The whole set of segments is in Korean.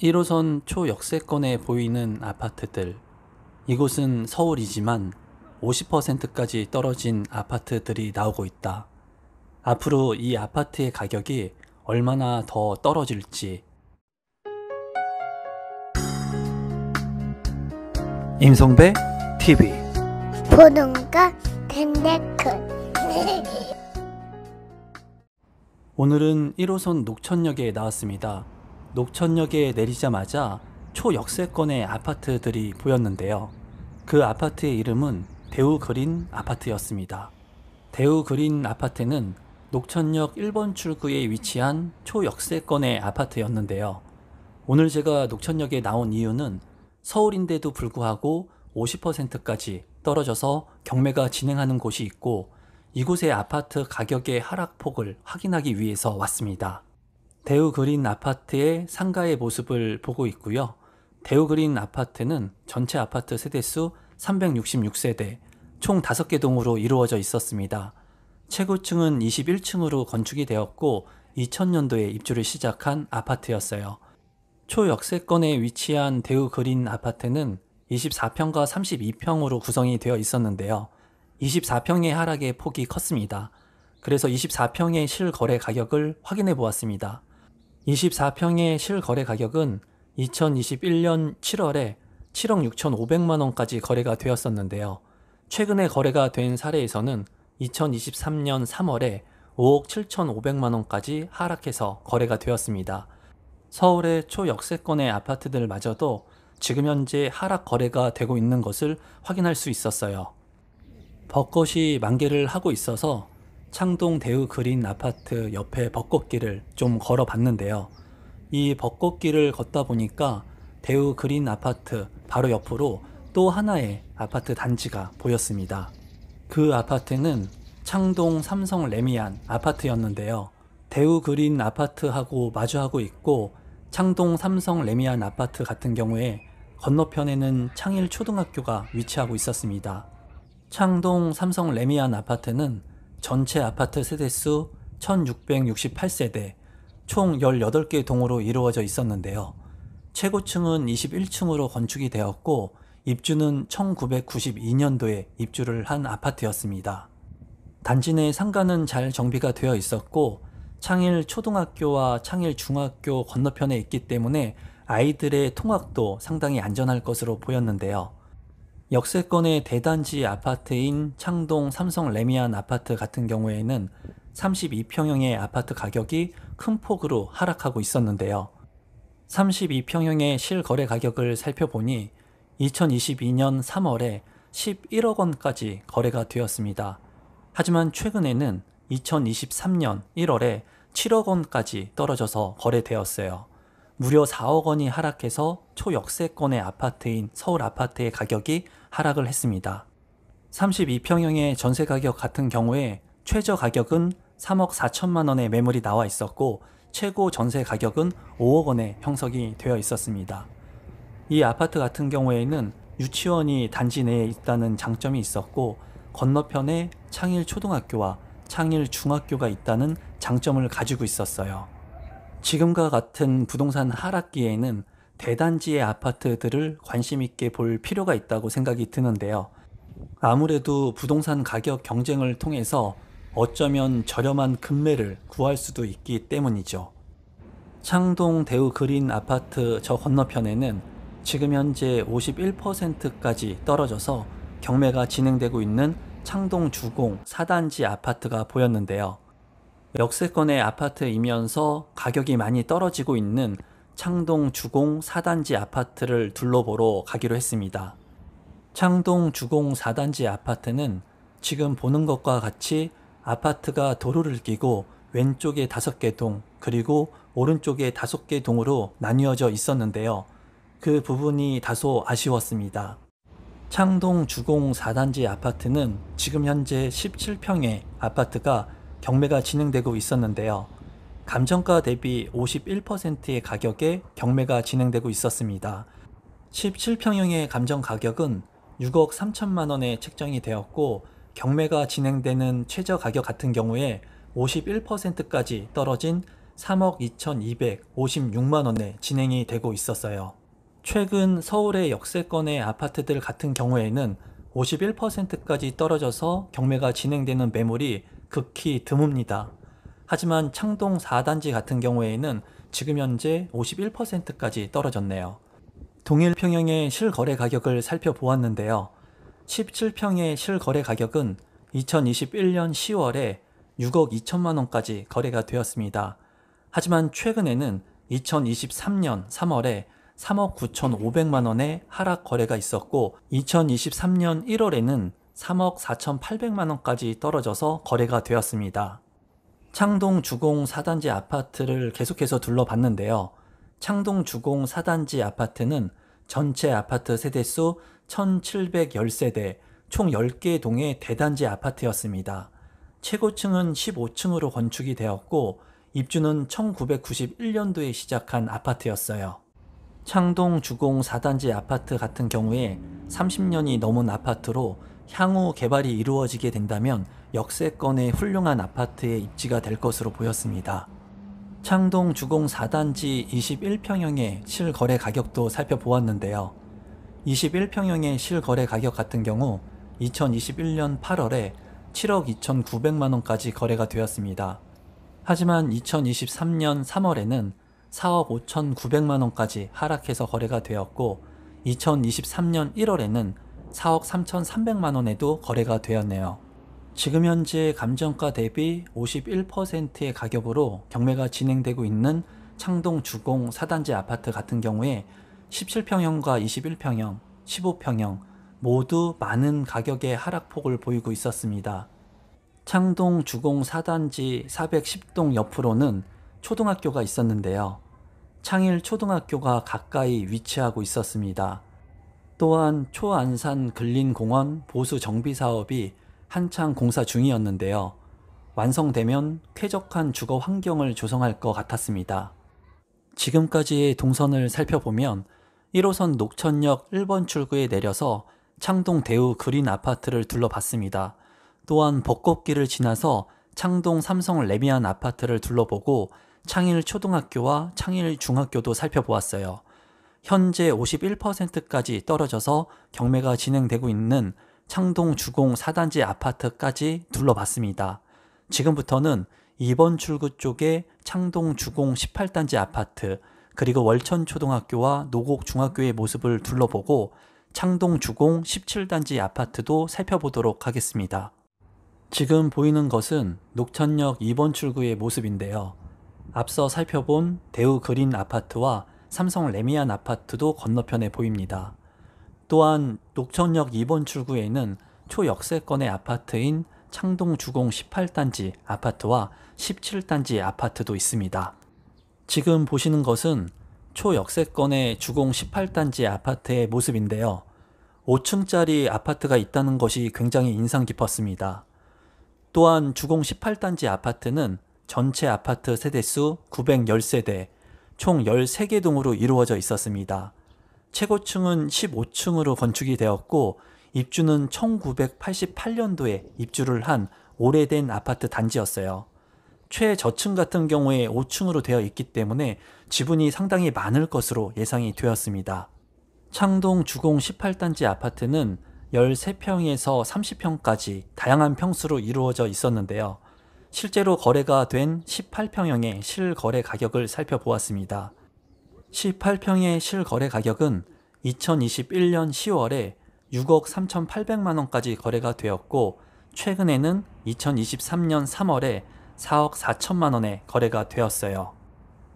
1호선 초역세권에 보이는 아파트들. 이곳은 서울이지만 50%까지 떨어진 아파트들이 나오고 있다. 앞으로 이 아파트의 가격이 얼마나 더 떨어질지. 임성배 TV 보동과 텐데크. 오늘은 1호선 녹천역에 나왔습니다. 녹천역에 내리자마자 초역세권의 아파트들이 보였는데요. 그 아파트의 이름은 대우그린 아파트였습니다. 대우그린 아파트는 녹천역 1번 출구에 위치한 초역세권의 아파트였는데요. 오늘 제가 녹천역에 나온 이유는 서울인데도 불구하고 50%까지 떨어져서 경매가 진행하는 곳이 있고 이곳의 아파트 가격의 하락폭을 확인하기 위해서 왔습니다. 대우그린 아파트의 상가의 모습을 보고 있고요. 대우그린 아파트는 전체 아파트 세대수 366세대, 총 5개 동으로 이루어져 있었습니다. 최고층은 21층으로 건축이 되었고 2000년도에 입주를 시작한 아파트였어요. 초역세권에 위치한 대우그린 아파트는 24평과 32평으로 구성이 되어 있었는데요. 24평의 하락의 폭이 컸습니다. 그래서 24평의 실거래 가격을 확인해 보았습니다. 24평의 실거래 가격은 2021년 7월에 7억 6,500만 원까지 거래가 되었었는데요. 최근에 거래가 된 사례에서는 2023년 3월에 5억 7,500만 원까지 하락해서 거래가 되었습니다. 서울의 초역세권의 아파트들마저도 지금 현재 하락 거래가 되고 있는 것을 확인할 수 있었어요. 벚꽃이 만개를 하고 있어서 창동 대우그린 아파트 옆에 벚꽃길을 좀 걸어봤는데요. 이 벚꽃길을 걷다 보니까 대우그린 아파트 바로 옆으로 또 하나의 아파트 단지가 보였습니다. 그 아파트는 창동 삼성 레미안 아파트였는데요. 대우그린 아파트하고 마주하고 있고 창동 삼성 레미안 아파트 같은 경우에 건너편에는 창일 초등학교가 위치하고 있었습니다. 창동 삼성 레미안 아파트는 전체 아파트 세대수 1668세대, 총 18개 동으로 이루어져 있었는데요. 최고층은 21층으로 건축이 되었고 입주는 1992년도에 입주를 한 아파트였습니다. 단지 내 상가는 잘 정비가 되어 있었고 창일 초등학교와 창일 중학교 건너편에 있기 때문에 아이들의 통학도 상당히 안전할 것으로 보였는데요. 역세권의 대단지 아파트인 창동 삼성 레미안 아파트 같은 경우에는 32평형의 아파트 가격이 큰 폭으로 하락하고 있었는데요. 32평형의 실거래 가격을 살펴보니 2022년 3월에 11억 원까지 거래가 되었습니다. 하지만 최근에는 2023년 1월에 7억 원까지 떨어져서 거래되었어요. 무려 4억 원이 하락해서 초역세권의 아파트인 서울 아파트의 가격이 하락을 했습니다. 32평형의 전세 가격 같은 경우에 최저 가격은 3억 4천만 원의 매물이 나와 있었고 최고 전세 가격은 5억 원에 형성이 되어 있었습니다. 이 아파트 같은 경우에는 유치원이 단지 내에 있다는 장점이 있었고 건너편에 창일 초등학교와 창일 중학교가 있다는 장점을 가지고 있었어요. 지금과 같은 부동산 하락기에는 대단지의 아파트들을 관심 있게 볼 필요가 있다고 생각이 드는데요. 아무래도 부동산 가격 경쟁을 통해서 어쩌면 저렴한 금매를 구할 수도 있기 때문이죠. 창동 대우그린 아파트 저 건너편에는 지금 현재 51%까지 떨어져서 경매가 진행되고 있는 창동 주공 4단지 아파트가 보였는데요. 역세권의 아파트이면서 가격이 많이 떨어지고 있는 창동 주공 4단지 아파트를 둘러보러 가기로 했습니다. 창동 주공 4단지 아파트는 지금 보는 것과 같이 아파트가 도로를 끼고 왼쪽에 5개 동 그리고 오른쪽에 5개 동으로 나뉘어져 있었는데요. 그 부분이 다소 아쉬웠습니다. 창동 주공 4단지 아파트는 지금 현재 17평의 아파트가 경매가 진행되고 있었는데요. 감정가 대비 51%의 가격에 경매가 진행되고 있었습니다. 17평형의 감정 가격은 6억 3천만 원에 책정이 되었고 경매가 진행되는 최저 가격 같은 경우에 51%까지 떨어진 3억 2,256만 원에 진행이 되고 있었어요. 최근 서울의 역세권의 아파트들 같은 경우에는 51%까지 떨어져서 경매가 진행되는 매물이 극히 드뭅니다. 하지만 창동 4단지 같은 경우에는 지금 현재 51%까지 떨어졌네요. 동일 평형의 실거래 가격을 살펴보았는데요. 17평의 실거래 가격은 2021년 10월에 6억 2천만 원까지 거래가 되었습니다. 하지만 최근에는 2023년 3월에 3억 9,500만 원의 하락 거래가 있었고 2023년 1월에는 3억 4,800만 원까지 떨어져서 거래가 되었습니다. 창동 주공 4단지 아파트를 계속해서 둘러봤는데요. 창동 주공 4단지 아파트는 전체 아파트 세대수 1,710세대, 총 10개 동의 대단지 아파트였습니다. 최고층은 15층으로 건축이 되었고 입주는 1991년도에 시작한 아파트였어요. 창동 주공 4단지 아파트 같은 경우에 30년이 넘은 아파트로 향후 개발이 이루어지게 된다면 역세권의 훌륭한 아파트에 입지가 될 것으로 보였습니다. 창동 주공 4단지 21평형의 실거래 가격도 살펴보았는데요. 21평형의 실거래 가격 같은 경우 2021년 8월에 7억 2,900만 원까지 거래가 되었습니다. 하지만 2023년 3월에는 4억 5,900만 원까지 하락해서 거래가 되었고 2023년 1월에는 4억 3,300만 원에도 거래가 되었네요. 지금 현재 감정가 대비 51%의 가격으로 경매가 진행되고 있는 창동 주공 4단지 아파트 같은 경우에 17평형과 21평형, 15평형 모두 많은 가격의 하락폭을 보이고 있었습니다. 창동 주공 4단지 410동 옆으로는 초등학교가 있었는데요. 창일 초등학교가 가까이 위치하고 있었습니다. 또한 초안산 근린공원 보수 정비 사업이 한창 공사 중이었는데요. 완성되면 쾌적한 주거 환경을 조성할 것 같았습니다. 지금까지의 동선을 살펴보면 1호선 녹천역 1번 출구에 내려서 창동 대우 그린 아파트를 둘러봤습니다. 또한 벚꽃길을 지나서 창동 삼성 레미안 아파트를 둘러보고 창일 초등학교와 창일 중학교도 살펴보았어요. 현재 51%까지 떨어져서 경매가 진행되고 있는 창동 주공 4단지 아파트까지 둘러봤습니다. 지금부터는 2번 출구 쪽에 창동 주공 18단지 아파트 그리고 월천 초등학교와 노곡 중학교의 모습을 둘러보고 창동 주공 17단지 아파트도 살펴보도록 하겠습니다. 지금 보이는 것은 녹천역 2번 출구의 모습인데요. 앞서 살펴본 대우 그린 아파트와 삼성 레미안 아파트도 건너편에 보입니다. 또한 녹천역 2번 출구에는 초역세권의 아파트인 창동 주공 18단지 아파트와 17단지 아파트도 있습니다. 지금 보시는 것은 초역세권의 주공 18단지 아파트의 모습인데요. 5층짜리 아파트가 있다는 것이 굉장히 인상 깊었습니다. 또한 주공 18단지 아파트는 전체 아파트 세대수 910세대, 총 13개 동으로 이루어져 있었습니다. 최고층은 15층으로 건축이 되었고 입주는 1988년도에 입주를 한 오래된 아파트 단지였어요. 최저층 같은 경우에 5층으로 되어 있기 때문에 지분이 상당히 많을 것으로 예상이 되었습니다. 창동 주공 18단지 아파트는 13평에서 30평까지 다양한 평수로 이루어져 있었는데요. 실제로 거래가 된 18평형의 실거래 가격을 살펴보았습니다. 18평의 실거래 가격은 2021년 10월에 6억 3,800만 원까지 거래가 되었고 최근에는 2023년 3월에 4억 4천만 원에 거래가 되었어요.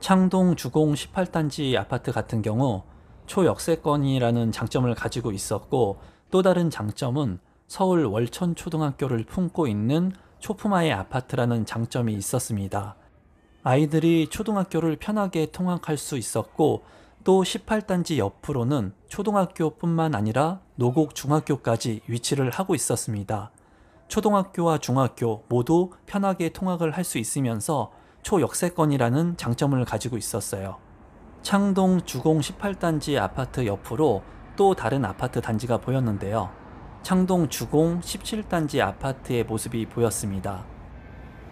창동 주공 18단지 아파트 같은 경우 초역세권이라는 장점을 가지고 있었고 또 다른 장점은 서울 월천 초등학교를 품고 있는 초품화의 아파트라는 장점이 있었습니다. 아이들이 초등학교를 편하게 통학할 수 있었고 또 18단지 옆으로는 초등학교뿐만 아니라 노곡 중학교까지 위치를 하고 있었습니다. 초등학교와 중학교 모두 편하게 통학을 할 수 있으면서 초역세권이라는 장점을 가지고 있었어요. 창동 주공 18단지 아파트 옆으로 또 다른 아파트 단지가 보였는데요. 창동 주공 17단지 아파트의 모습이 보였습니다.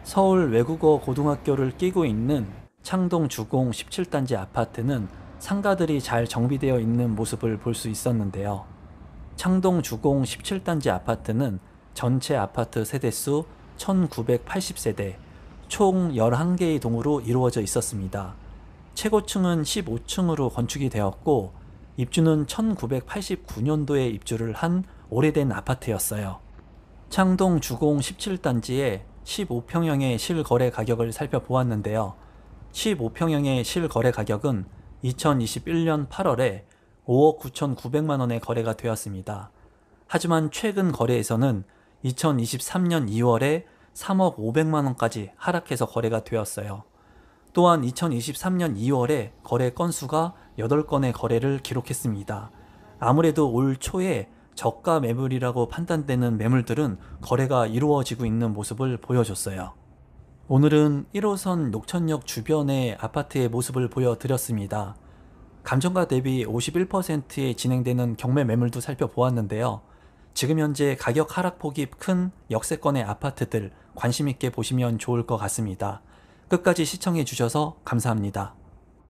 서울 외국어 고등학교를 끼고 있는 창동 주공 17단지 아파트는 상가들이 잘 정비되어 있는 모습을 볼 수 있었는데요. 창동 주공 17단지 아파트는 전체 아파트 세대수 1980세대, 총 11개의 동으로 이루어져 있었습니다. 최고층은 15층으로 건축이 되었고 입주는 1989년도에 입주를 한 오래된 아파트였어요. 창동 주공 17단지의 15평형의 실거래 가격을 살펴보았는데요. 15평형의 실거래 가격은 2021년 8월에 5억 9,900만 원에 거래가 되었습니다. 하지만 최근 거래에서는 2023년 2월에 3억 500만 원까지 하락해서 거래가 되었어요. 또한 2023년 2월에 거래 건수가 8건의 거래를 기록했습니다. 아무래도 올 초에 저가 매물이라고 판단되는 매물들은 거래가 이루어지고 있는 모습을 보여줬어요. 오늘은 1호선 녹천역 주변의 아파트의 모습을 보여드렸습니다. 감정가 대비 51%에 진행되는 경매 매물도 살펴보았는데요. 지금 현재 가격 하락폭이 큰 역세권의 아파트들 관심 있게 보시면 좋을 것 같습니다. 끝까지 시청해 주셔서 감사합니다.